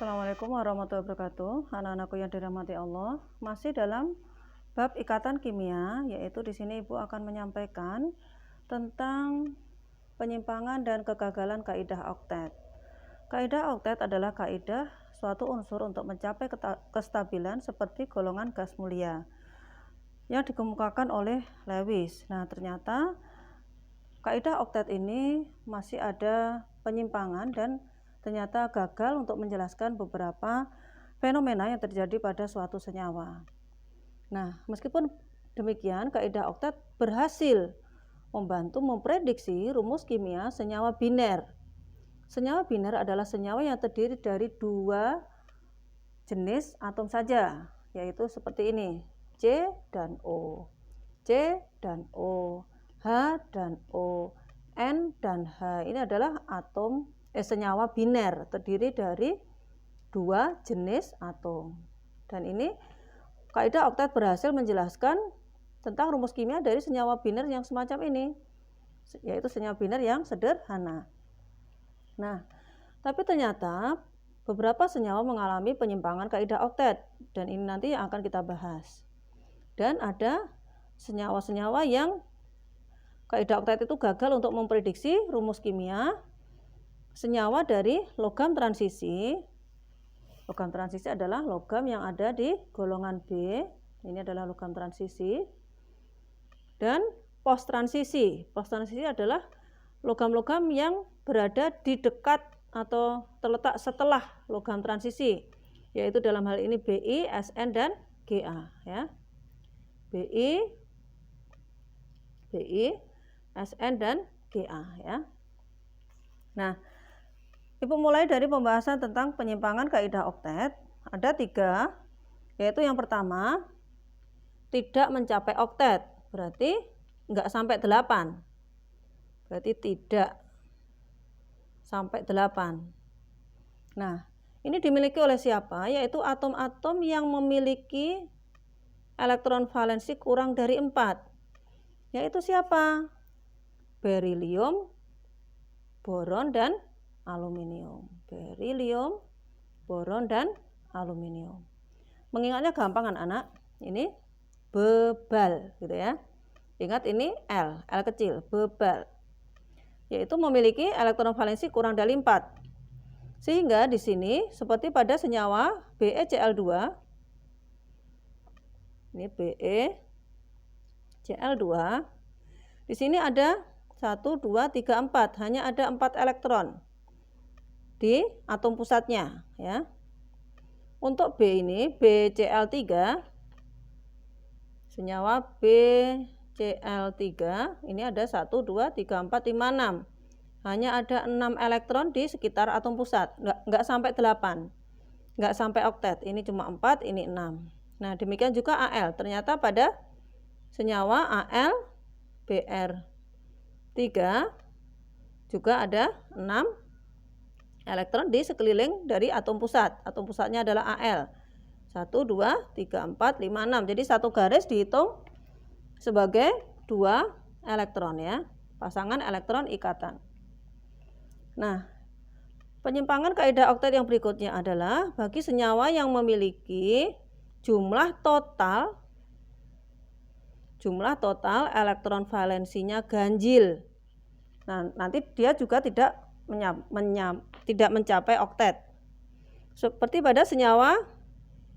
Assalamualaikum warahmatullahi wabarakatuh. Anak-anakku yang dirahmati Allah, masih dalam bab ikatan kimia, yaitu di sini Ibu akan menyampaikan tentang penyimpangan dan kegagalan kaidah oktet. Kaidah oktet adalah kaidah suatu unsur untuk mencapai kestabilan seperti golongan gas mulia yang dikemukakan oleh Lewis. Nah, ternyata kaidah oktet ini masih ada penyimpangan dan ternyata gagal untuk menjelaskan beberapa fenomena yang terjadi pada suatu senyawa. Nah, meskipun demikian, kaidah oktet berhasil membantu memprediksi rumus kimia senyawa biner. Senyawa biner adalah senyawa yang terdiri dari dua jenis atom saja, yaitu seperti ini, C dan O, C dan O, H dan O, N dan H. Ini adalah senyawa biner terdiri dari dua jenis atom. Dan ini kaidah oktet berhasil menjelaskan tentang rumus kimia dari senyawa biner yang semacam ini, yaitu senyawa biner yang sederhana. Nah, tapi ternyata beberapa senyawa mengalami penyimpangan kaidah oktet, dan ini nanti yang akan kita bahas. Dan ada senyawa-senyawa yang kaidah oktet itu gagal untuk memprediksi rumus kimia senyawa dari logam transisi. Logam transisi adalah logam yang ada di golongan B. Ini adalah logam transisi. Dan post transisi. Post transisi adalah logam-logam yang berada di dekat atau terletak setelah logam transisi, yaitu dalam hal ini Bi, Sn dan Ga, ya. Bi, Sn dan Ga, ya. Nah, Ibu mulai dari pembahasan tentang penyimpangan kaidah oktet. Ada 3, yaitu yang pertama, tidak mencapai oktet, berarti enggak sampai 8. Berarti tidak sampai 8. Nah, ini dimiliki oleh siapa? Yaitu atom-atom yang memiliki elektron valensi kurang dari 4. Yaitu siapa? Berilium, boron, dan aluminium. Berilium, boron, dan aluminium. Mengingatnya gampang anak-anak. Ini bebal gitu ya. Ingat ini L kecil, bebal. Yaitu memiliki elektron valensi kurang dari 4. Sehingga di sini seperti pada senyawa BeCl2. Ini BeCl2. Di sini ada 1, 2, 3, 4. Hanya ada 4 elektron di atom pusatnya, ya. Untuk B ini BCl3, senyawa BCl3 ini ada 1, 2, 3, 4, 5, 6. Hanya ada 6 elektron di sekitar atom pusat, enggak sampai 8, enggak sampai oktet. Ini cuma 4, ini 6. Nah, demikian juga Al. Ternyata pada senyawa AlBr3 juga ada 6 elektron di sekeliling dari atom pusat. Atom pusatnya adalah Al. 1, 2, 3, 4, 5, 6. Jadi satu garis dihitung sebagai 2 elektron, ya. Pasangan elektron ikatan. Nah, penyimpangan kaidah oktet yang berikutnya adalah bagi senyawa yang memiliki jumlah total elektron valensinya ganjil. Nah, nanti dia juga tidak mencapai oktet. Seperti pada senyawa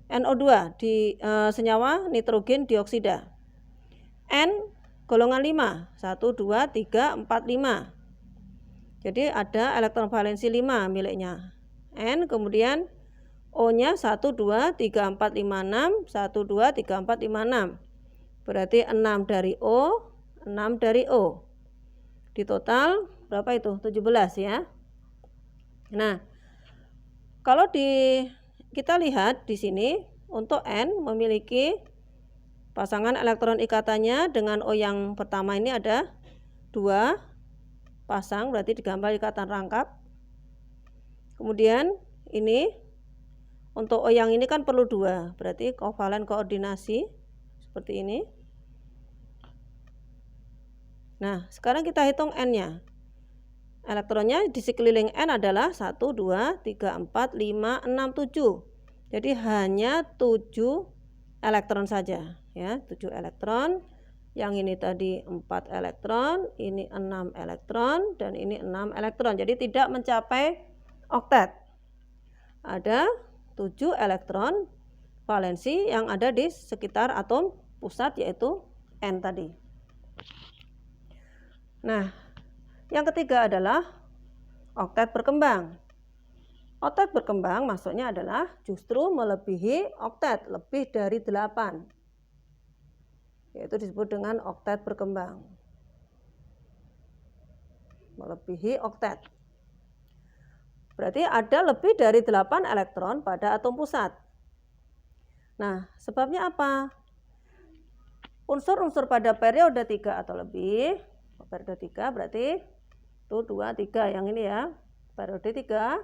NO2 di senyawa nitrogen dioksida. N golongan 5, 1, 2, 3, 4, 5. Jadi ada elektron valensi 5 miliknya. N, kemudian O-nya 1, 2, 3, 4, 5, 6, 1, 2, 3, 4, 5, 6. Berarti 6 dari O, 6 dari O. Di total berapa itu? 17, ya. Nah, kalau kita lihat di sini untuk N memiliki pasangan elektron ikatannya dengan O yang pertama ini ada 2 pasang, berarti digambar ikatan rangkap. Kemudian ini untuk O yang ini kan perlu 2, berarti kovalen koordinasi seperti ini. Nah, sekarang kita hitung N-nya. elektronnya di sekeliling N adalah 1, 2, 3, 4, 5, 6, 7. Jadi hanya 7 elektron saja ya, 7 elektron. Yang ini tadi 4 elektron, ini 6 elektron, dan ini 6 elektron. Jadi tidak mencapai oktet. Ada 7 elektron valensi yang ada di sekitar atom pusat, yaitu N tadi. Nah, yang ketiga adalah oktet berkembang. Oktet berkembang maksudnya adalah justru melebihi oktet, lebih dari 8. Yaitu disebut dengan oktet berkembang. Melebihi oktet. Berarti ada lebih dari 8 elektron pada atom pusat. Nah, sebabnya apa? Unsur-unsur pada periode 3 atau lebih, periode 3 berarti itu 2, 3 yang ini ya, periode 3,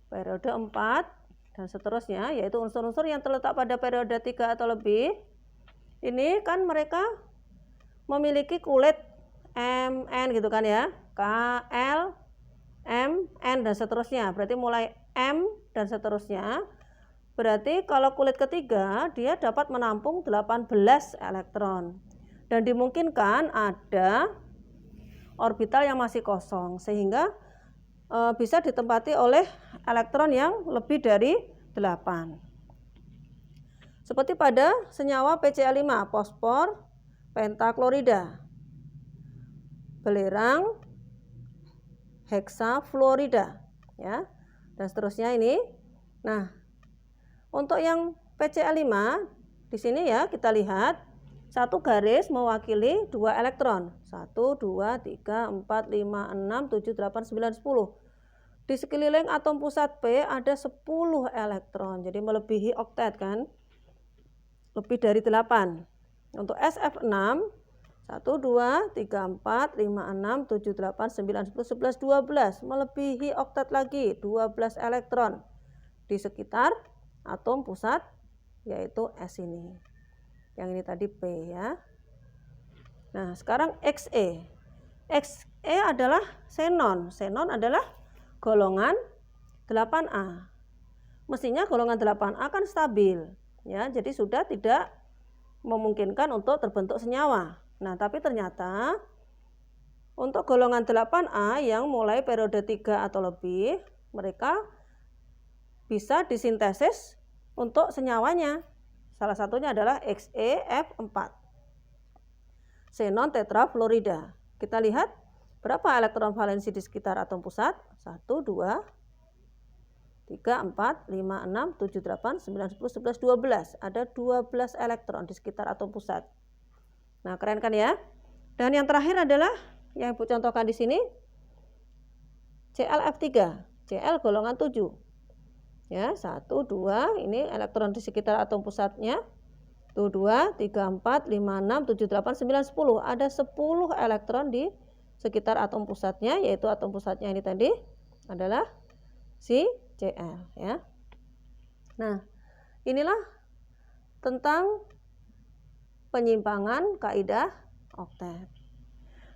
periode 4, dan seterusnya, yaitu unsur-unsur yang terletak pada periode 3 atau lebih. Ini kan mereka memiliki kulit Mn gitu kan ya, Kl, M, N, dan seterusnya. Berarti mulai M dan seterusnya. Berarti kalau kulit ketiga dia dapat menampung 18 elektron. Dan dimungkinkan ada orbital yang masih kosong sehingga bisa ditempati oleh elektron yang lebih dari 8. Seperti pada senyawa PCl5, fosfor pentaklorida, belerang heksafluorida ya, dan seterusnya ini. Nah, untuk yang PCl5 di sini ya kita lihat satu garis mewakili 2 elektron. 1, 2, 3, 4, 5, 6, 7, 8, 9, 10. Di sekeliling atom pusat P ada 10 elektron. Jadi melebihi oktet kan? Lebih dari 8. Untuk SF6 1, 2, 3, 4, 5, 6, 7, 8, 9, 10, 11, 12. Melebihi oktet lagi 12 elektron di sekitar atom pusat, yaitu S ini. Yang ini tadi P ya. Nah, sekarang Xe. Xe adalah xenon. Xenon adalah golongan 8A. Mestinya golongan 8A kan stabil ya. Jadi sudah tidak memungkinkan untuk terbentuk senyawa. Nah, tapi ternyata untuk golongan 8A yang mulai periode 3 atau lebih, mereka bisa disintesis untuk senyawanya. Salah satunya adalah XeF4. Xenon tetrafluorida. Kita lihat berapa elektron valensi di sekitar atom pusat? 1, 2, 3, 4, 5, 6, 7, 8, 9, 10, 11, 12. Ada 12 elektron di sekitar atom pusat. Nah, keren kan ya? Dan yang terakhir adalah yang Ibu contohkan di sini ClF3. Cl golongan 7. Ya, 1, 2, ini elektron di sekitar atom pusatnya. 1, 2, 3, 4, 5, 6, 7, 8, 9, 10. Ada 10 elektron di sekitar atom pusatnya, yaitu atom pusatnya ini tadi adalah si Cl ya. Nah, inilah tentang penyimpangan kaidah oktet.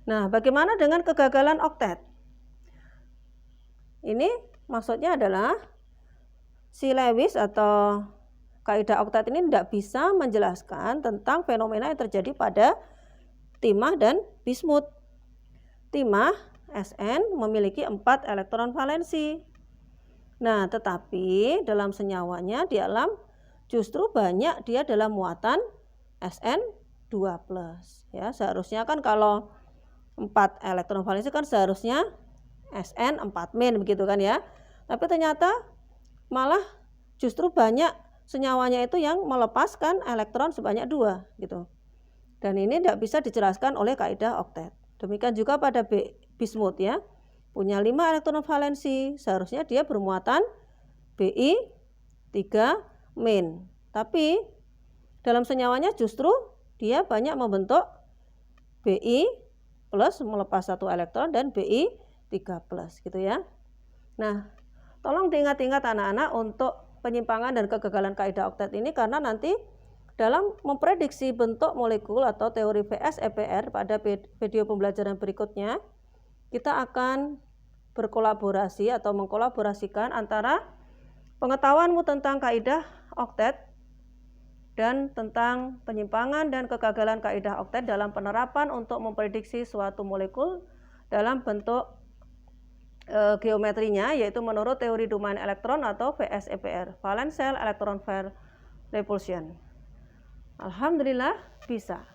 Nah, bagaimana dengan kegagalan oktet? Ini maksudnya adalah si Lewis atau kaidah oktet ini tidak bisa menjelaskan tentang fenomena yang terjadi pada timah dan bismut. Timah Sn memiliki 4 elektron valensi. Nah, tetapi dalam senyawanya di alam justru banyak dia dalam muatan Sn2+. Ya, seharusnya kan kalau 4 elektron valensi kan seharusnya Sn4- begitu kan ya. Tapi ternyata malah justru banyak senyawanya itu yang melepaskan elektron sebanyak 2 gitu. Dan ini tidak bisa dijelaskan oleh kaidah oktet. Demikian juga pada bismut ya. Punya 5 elektron valensi, seharusnya dia bermuatan Bi3-. Tapi dalam senyawanya justru dia banyak membentuk Bi+ melepas 1 elektron dan Bi3+ gitu ya. Nah, tolong diingat-ingat anak-anak untuk penyimpangan dan kegagalan kaidah oktet ini, karena nanti dalam memprediksi bentuk molekul atau teori VS EPR pada video pembelajaran berikutnya kita akan berkolaborasi atau mengkolaborasikan antara pengetahuanmu tentang kaidah oktet dan tentang penyimpangan dan kegagalan kaidah oktet dalam penerapan untuk memprediksi suatu molekul dalam bentuk geometrinya, yaitu menurut teori domain elektron atau VSEPR, Valence Shell Electron Pair Repulsion. Alhamdulillah bisa.